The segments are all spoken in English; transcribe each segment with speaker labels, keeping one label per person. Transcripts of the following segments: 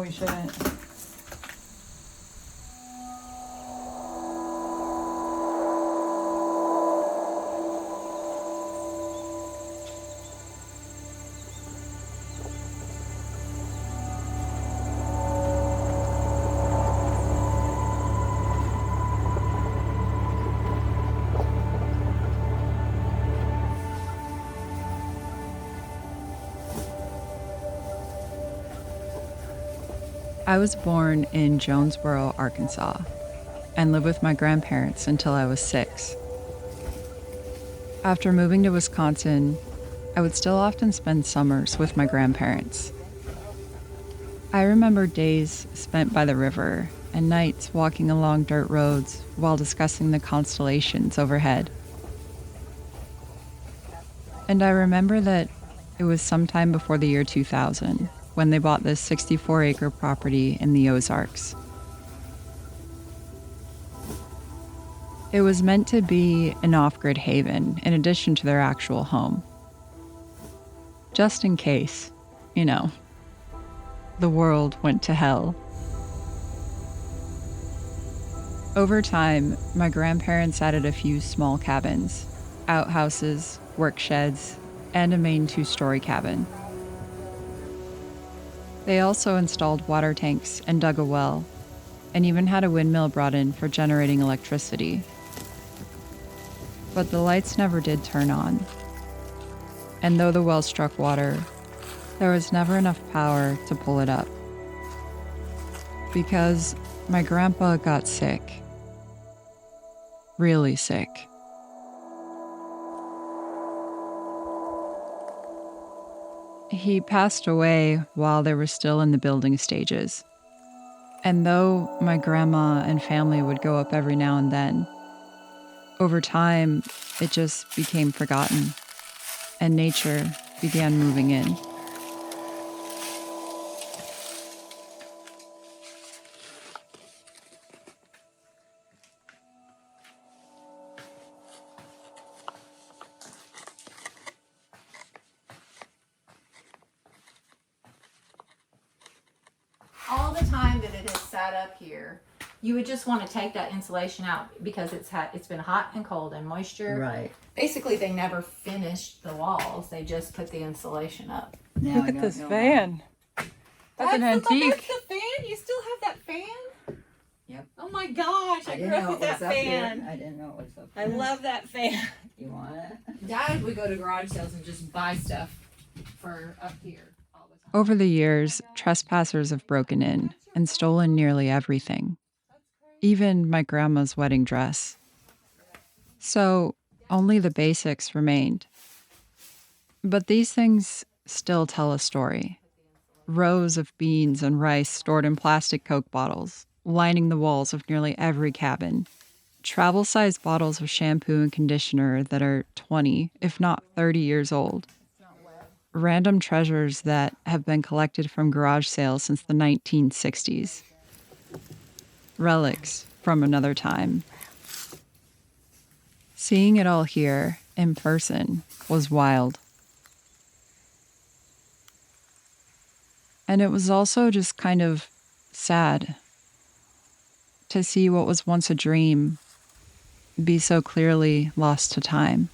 Speaker 1: we shouldn't. I was born in Jonesboro, Arkansas, and lived with my grandparents until I was 6. After moving to Wisconsin, I would still often spend summers with my grandparents. I remember days spent by the river and nights walking along dirt roads while discussing the constellations overhead. And I remember that it was sometime before the year 2000 when they bought this 64-acre property in the Ozarks. It was meant to be an off-grid haven in addition to their actual home. Just in case, the world went to hell. Over time, my grandparents added a few small cabins, outhouses, work sheds, and a main 2-story cabin. They also installed water tanks and dug a well, and even had a windmill brought in for generating electricity. But the lights never did turn on. And though the well struck water, there was never enough power to pull it up. Because my grandpa got sick. Really sick. He passed away while they were still in the building stages. And though my grandma and family would go up every now and then, over time, it just became forgotten, and nature began moving in.
Speaker 2: All the time that it has sat up here, you would just want to take that insulation out because it's been hot and cold and moisture.
Speaker 3: Right.
Speaker 2: Basically, they never finished the walls. They just put the insulation up.
Speaker 1: Now look at this fan. That's an antique.
Speaker 2: That's the fan? You still have that fan?
Speaker 3: Yep.
Speaker 2: Oh my gosh, I grew up with that fan.
Speaker 3: I didn't know it was up
Speaker 2: I
Speaker 3: here.
Speaker 2: love that fan.
Speaker 3: You want it?
Speaker 2: Dad would go to garage sales and just buy stuff for up here all the time.
Speaker 1: Over the years, trespassers have broken in and stolen nearly everything, even my grandma's wedding dress. So only the basics remained. But these things still tell a story. Rows of beans and rice stored in plastic Coke bottles, lining the walls of nearly every cabin. Travel-sized bottles of shampoo and conditioner that are 20, if not 30 years old. Random treasures that have been collected from garage sales since the 1960s. Relics from another time. Seeing it all here, in person, was wild. And it was also just kind of sad to see what was once a dream be so clearly lost to time.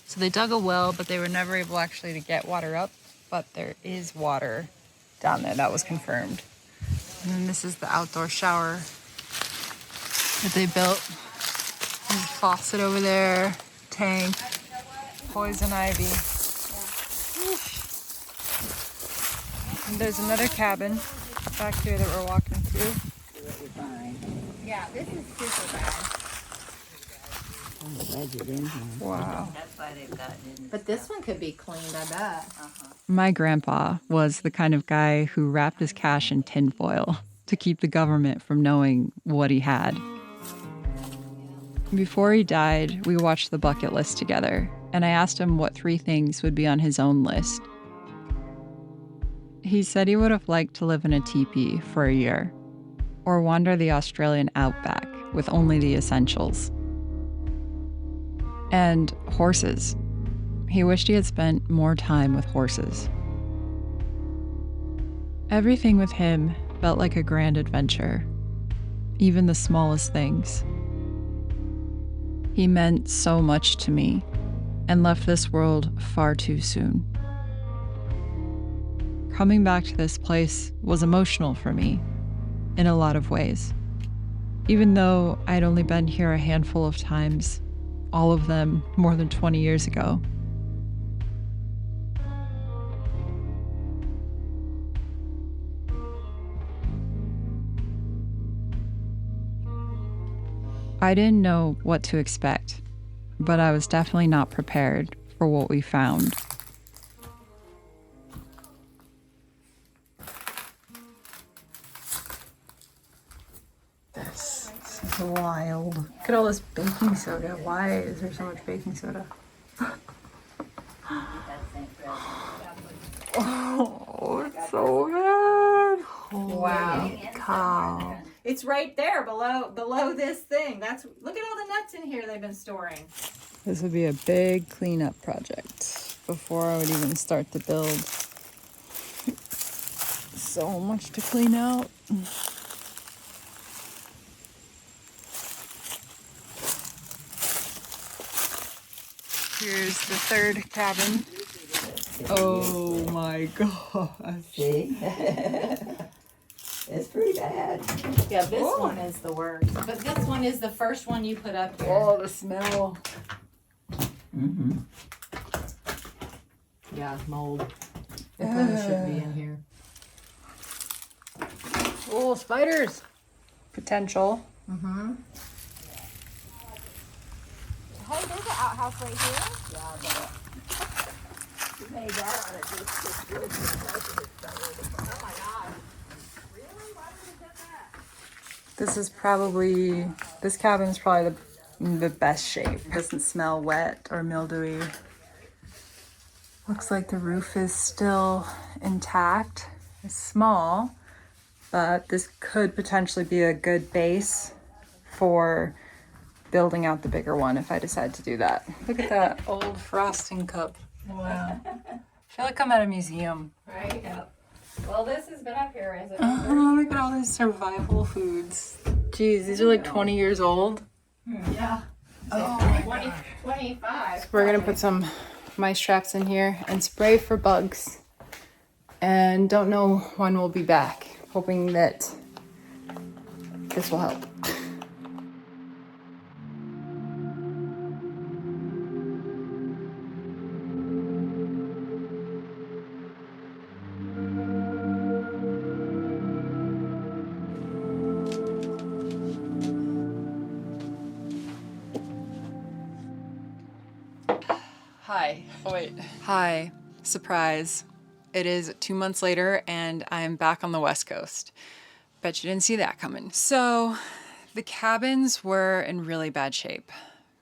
Speaker 1: So they dug a well, but they were never able actually to get water up, but there is water down there. That was confirmed. And then this is the outdoor shower that they built. There's a faucet over there, tank, poison ivy. And there's another cabin back here that we're walking through.
Speaker 2: Yeah, this is super bad.
Speaker 3: I'm glad you're in here.
Speaker 1: Wow.
Speaker 3: That's why they've gotten in.
Speaker 2: But this one could be cleaned, I bet.
Speaker 1: My grandpa was the kind of guy who wrapped his cash in tinfoil to keep the government from knowing what he had. Before he died, we watched the bucket list together, and I asked him what 3 things would be on his own list. He said he would have liked to live in a teepee for a year, or wander the Australian outback with only the essentials. And horses. He wished he had spent more time with horses. Everything with him felt like a grand adventure, even the smallest things. He meant so much to me and left this world far too soon. Coming back to this place was emotional for me in a lot of ways. Even though I'd only been here a handful of times, all of them more than 20 years ago. I didn't know what to expect, but I was definitely not prepared for what we found.
Speaker 4: This is wild. Look at all this baking soda. Why is there so much baking soda? Oh, it's so bad. Holy cow.
Speaker 2: It's right there below this thing. Look at all the nuts in here they've been storing.
Speaker 1: This would be a big cleanup project before I would even start to build. So much to clean out. Here's the third cabin. Oh my god.
Speaker 3: See? It's pretty bad.
Speaker 2: Yeah, this one is the worst. But this one is the first one you put up here.
Speaker 1: Oh, the smell.
Speaker 3: Mm-hmm.
Speaker 2: Yeah, mold. It probably should be in here.
Speaker 4: Oh, spiders. Potential.
Speaker 2: Mm-hmm.
Speaker 5: Hey, there's an outhouse right here.
Speaker 3: You made that on it. It's good.
Speaker 2: Oh my god.
Speaker 1: This cabin's probably the best shape. It doesn't smell wet or mildewy. Looks like the roof is still intact. It's small, but this could potentially be a good base for building out the bigger one if I decide to do that. Look at that old frosting cup. Wow. I feel like I'm at a museum.
Speaker 2: Right? Yep. Well, this has been up here as
Speaker 1: Oh, look at all these survival foods. Jeez, these are like 20 years old.
Speaker 2: Yeah.
Speaker 1: Oh,
Speaker 2: 25.
Speaker 4: We're gonna put some mice traps in here and spray for bugs. And don't know when we'll be back. Hoping that this will help.
Speaker 1: Hi. Oh, wait. Hi. Surprise. It is 2 months later, and I am back on the West Coast. Bet you didn't see that coming. So, the cabins were in really bad shape.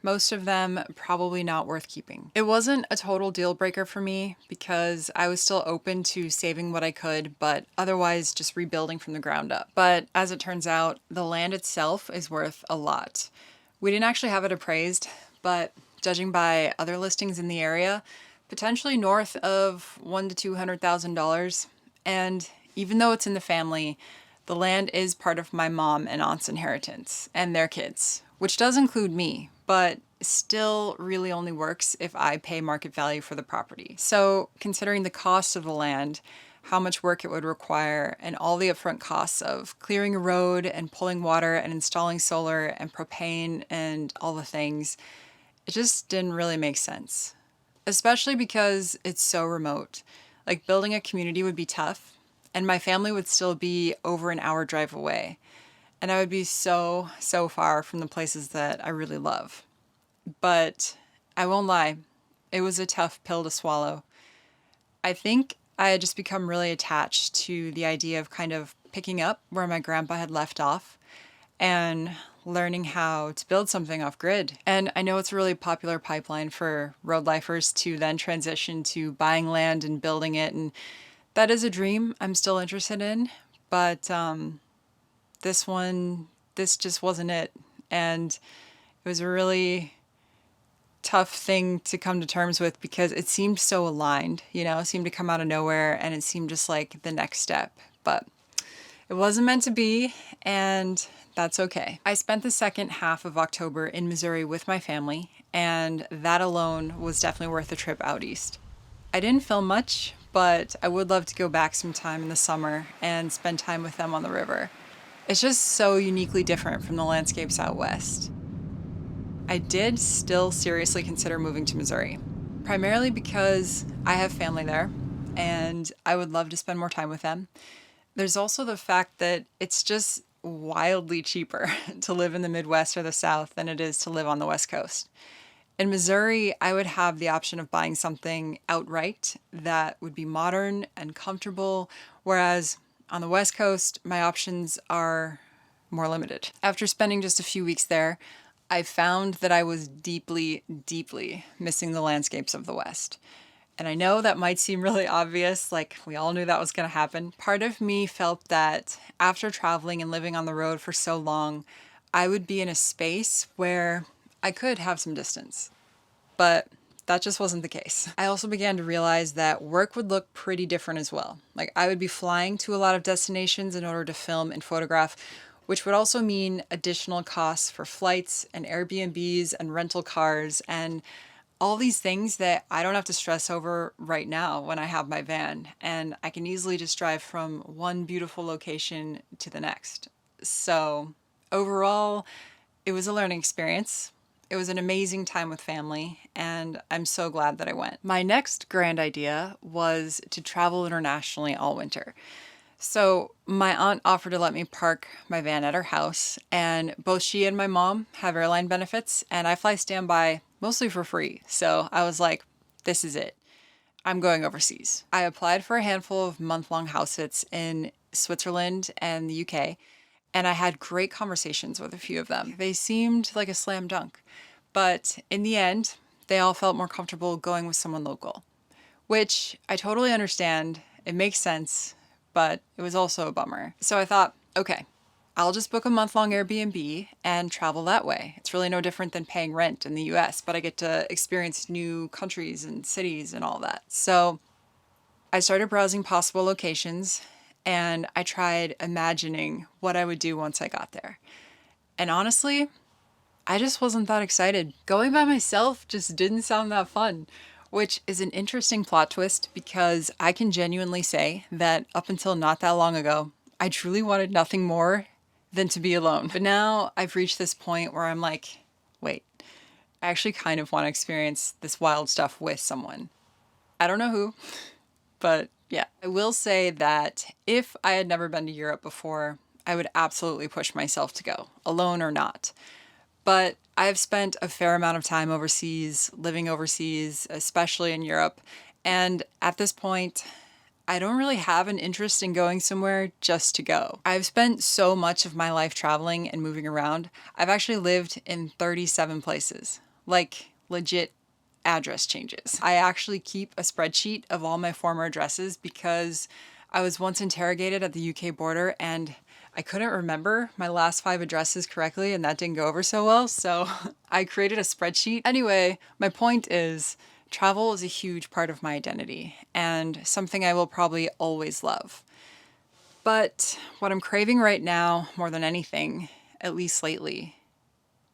Speaker 1: Most of them probably not worth keeping. It wasn't a total deal breaker for me because I was still open to saving what I could, but otherwise just rebuilding from the ground up. But as it turns out, the land itself is worth a lot. We didn't actually have it appraised, but judging by other listings in the area, potentially north of $100,000 to $200,000. And even though it's in the family, the land is part of my mom and aunt's inheritance and their kids, which does include me, but still really only works if I pay market value for the property. So considering the cost of the land, how much work it would require, and all the upfront costs of clearing a road and pulling water and installing solar and propane and all the things, it just didn't really make sense. Especially because it's so remote. Like, building a community would be tough, and my family would still be over an hour drive away. And I would be so far from the places that I really love. But I won't lie, it was a tough pill to swallow. I think I had just become really attached to the idea of kind of picking up where my grandpa had left off and learning how to build something off grid. And I know it's a really popular pipeline for road lifers to then transition to buying land and building it. And that is a dream I'm still interested in. But this just wasn't it. And it was a really tough thing to come to terms with because it seemed so aligned, it seemed to come out of nowhere, and it seemed just like the next step. but it wasn't meant to be, and that's okay. I spent the second half of October in Missouri with my family, and that alone was definitely worth the trip out east. I didn't film much, but I would love to go back sometime in the summer and spend time with them on the river. It's just so uniquely different from the landscapes out west. I did still seriously consider moving to Missouri, primarily because I have family there and I would love to spend more time with them. There's also the fact that it's just wildly cheaper to live in the Midwest or the South than it is to live on the West Coast. In Missouri, I would have the option of buying something outright that would be modern and comfortable, whereas on the West Coast, my options are more limited. After spending just a few weeks there, I found that I was deeply, deeply missing the landscapes of the West. And I know that might seem really obvious, like we all knew that was going to happen. Part of me felt that after traveling and living on the road for so long, I would be in a space where I could have some distance. But that just wasn't the case. I also began to realize that work would look pretty different as well. Like I would be flying to a lot of destinations in order to film and photograph, which would also mean additional costs for flights and Airbnbs and rental cars and all these things that I don't have to stress over right now when I have my van, and I can easily just drive from one beautiful location to the next. So overall, it was a learning experience. It was an amazing time with family, and I'm so glad that I went. My next grand idea was to travel internationally all winter. So my aunt offered to let me park my van at her house, and both she and my mom have airline benefits, and I fly standby mostly for free. So I was like, this is it. I'm going overseas. I applied for a handful of month-long house sits in Switzerland and the UK, and I had great conversations with a few of them. They seemed like a slam dunk, but in the end, they all felt more comfortable going with someone local, which I totally understand. It makes sense, but it was also a bummer. So I thought, okay, I'll just book a month-long Airbnb and travel that way. It's really no different than paying rent in the US, but I get to experience new countries and cities and all that. So I started browsing possible locations, and I tried imagining what I would do once I got there. And honestly, I just wasn't that excited. Going by myself just didn't sound that fun, which is an interesting plot twist because I can genuinely say that up until not that long ago, I truly wanted nothing more than to be alone. But now I've reached this point where I'm like, wait, I actually kind of want to experience this wild stuff with someone. I don't know who, but yeah. I will say that if I had never been to Europe before, I would absolutely push myself to go, alone or not. But I've spent a fair amount of time overseas, living overseas, especially in Europe. And at this point, I don't really have an interest in going somewhere just to go. I've spent so much of my life traveling and moving around. I've actually lived in 37 places, like legit address changes. I actually keep a spreadsheet of all my former addresses because I was once interrogated at the UK border and I couldn't remember my last 5 addresses correctly, and that didn't go over so well, so I created a spreadsheet. Anyway, my point is, travel is a huge part of my identity, and something I will probably always love. But what I'm craving right now, more than anything, at least lately,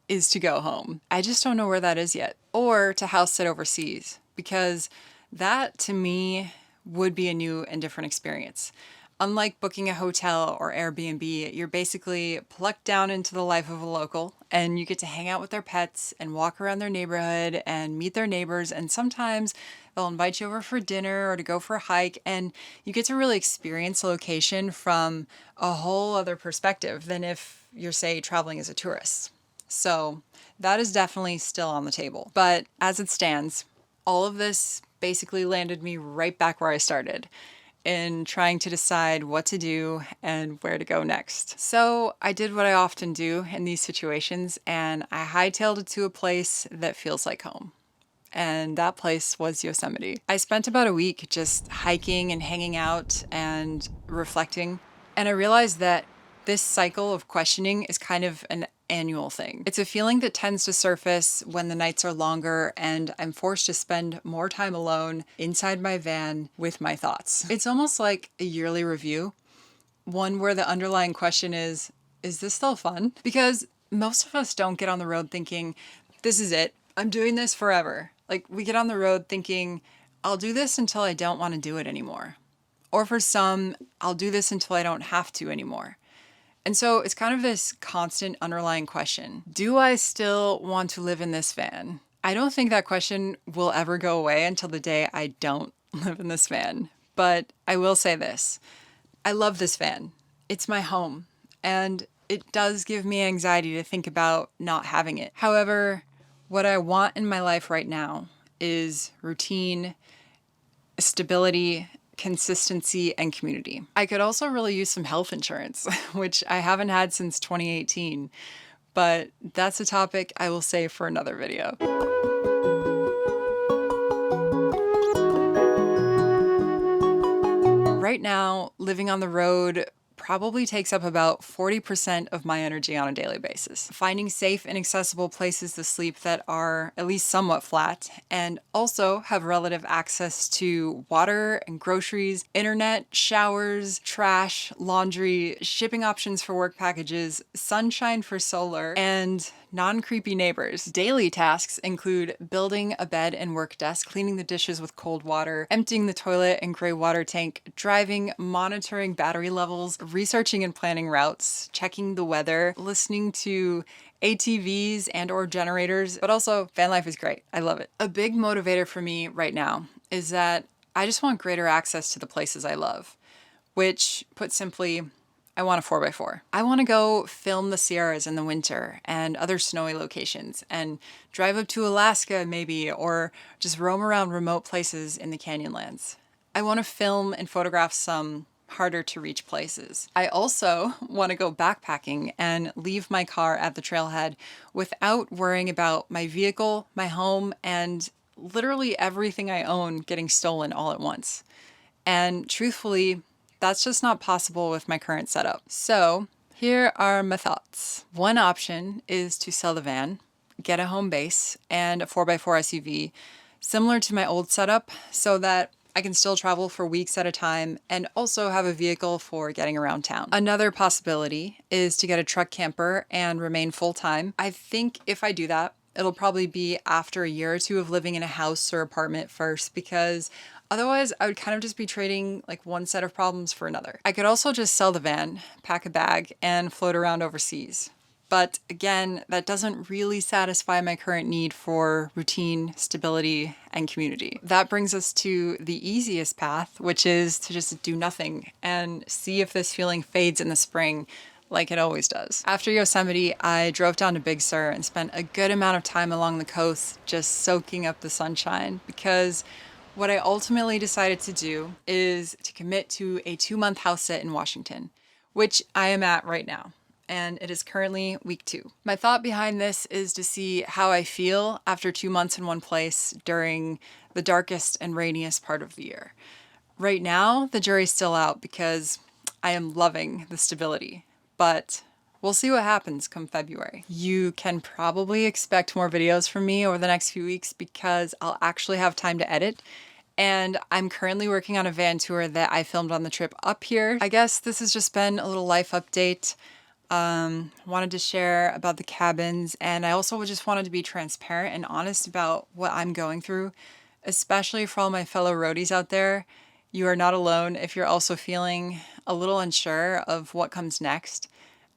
Speaker 1: is to go home. I just don't know where that is yet, or to house sit overseas, because that, to me, would be a new and different experience. Unlike booking a hotel or Airbnb, you're basically plucked down into the life of a local and you get to hang out with their pets and walk around their neighborhood and meet their neighbors. And sometimes they'll invite you over for dinner or to go for a hike, and you get to really experience a location from a whole other perspective than if you're, say, traveling as a tourist. So that is definitely still on the table. But as it stands, all of this basically landed me right back where I started, in trying to decide what to do and where to go next. So I did what I often do in these situations, and I hightailed it to a place that feels like home. And that place was Yosemite. I spent about a week just hiking and hanging out and reflecting, and I realized that this cycle of questioning is kind of an annual thing. It's a feeling that tends to surface when the nights are longer and I'm forced to spend more time alone inside my van with my thoughts. It's almost like a yearly review one where the underlying question is this still fun? Because most of us don't get on the road thinking, this is it, I'm doing this forever. Like, we get on the road thinking, I'll do this until I don't want to do it anymore. Or for some, I'll do this until I don't have to anymore. And so it's kind of this constant underlying question. Do I still want to live in this van? I don't think that question will ever go away until the day I don't live in this van. But I will say this. I love this van. It's my home. And it does give me anxiety to think about not having it. However, what I want in my life right now is routine, stability, consistency, and community. I could also really use some health insurance, which I haven't had since 2018, but that's a topic I will save for another video. Right now, living on the road probably takes up about 40% of my energy on a daily basis. Finding safe and accessible places to sleep that are at least somewhat flat and also have relative access to water and groceries, internet, showers, trash, laundry, shipping options for work packages, sunshine for solar, and non-creepy neighbors. Daily tasks include building a bed and work desk, cleaning the dishes with cold water, emptying the toilet and gray water tank, driving, monitoring battery levels, researching and planning routes, checking the weather, listening to ATVs and or generators, but also van life is great. I love it. A big motivator for me right now is that I just want greater access to the places I love, which, put simply, I want a 4x4. I want to go film the Sierras in the winter and other snowy locations and drive up to Alaska maybe, or just roam around remote places in the Canyonlands. I want to film and photograph some harder to reach places. I also want to go backpacking and leave my car at the trailhead without worrying about my vehicle, my home, and literally everything I own getting stolen all at once. And truthfully, that's just not possible with my current setup. So here are my thoughts. One option is to sell the van, get a home base, and a 4x4 SUV similar to my old setup so that I can still travel for weeks at a time and also have a vehicle for getting around town. Another possibility is to get a truck camper and remain full-time. I think if I do that, it'll probably be after a year or two of living in a house or apartment first, because otherwise I would kind of just be trading like one set of problems for another. I could also just sell the van, pack a bag, and float around overseas. But again, that doesn't really satisfy my current need for routine, stability, and community. That brings us to the easiest path, which is to just do nothing and see if this feeling fades in the spring like it always does. After Yosemite, I drove down to Big Sur and spent a good amount of time along the coast just soaking up the sunshine, because what I ultimately decided to do is to commit to a 2-month house sit in Washington, which I am at right now. And it is currently week 2. My thought behind this is to see how I feel after 2 months in one place during the darkest and rainiest part of the year. Right now, the jury's still out because I am loving the stability, but we'll see what happens come February. You can probably expect more videos from me over the next few weeks because I'll actually have time to edit. And I'm currently working on a van tour that I filmed on the trip up here. I guess this has just been a little life update. Wanted to share about the cabins, and I also just wanted to be transparent and honest about what I'm going through, especially for all my fellow roadies out there. You are not alone if you're also feeling a little unsure of what comes next.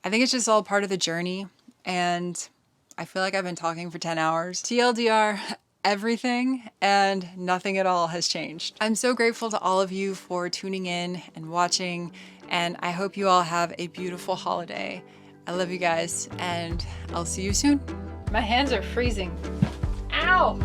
Speaker 1: I think it's just all part of the journey, and I feel like I've been talking for 10 hours. TLDR, everything and nothing at all has changed. I'm so grateful to all of you for tuning in and watching, and I hope you all have a beautiful holiday. I love you guys, and I'll see you soon. My hands are freezing. Ow!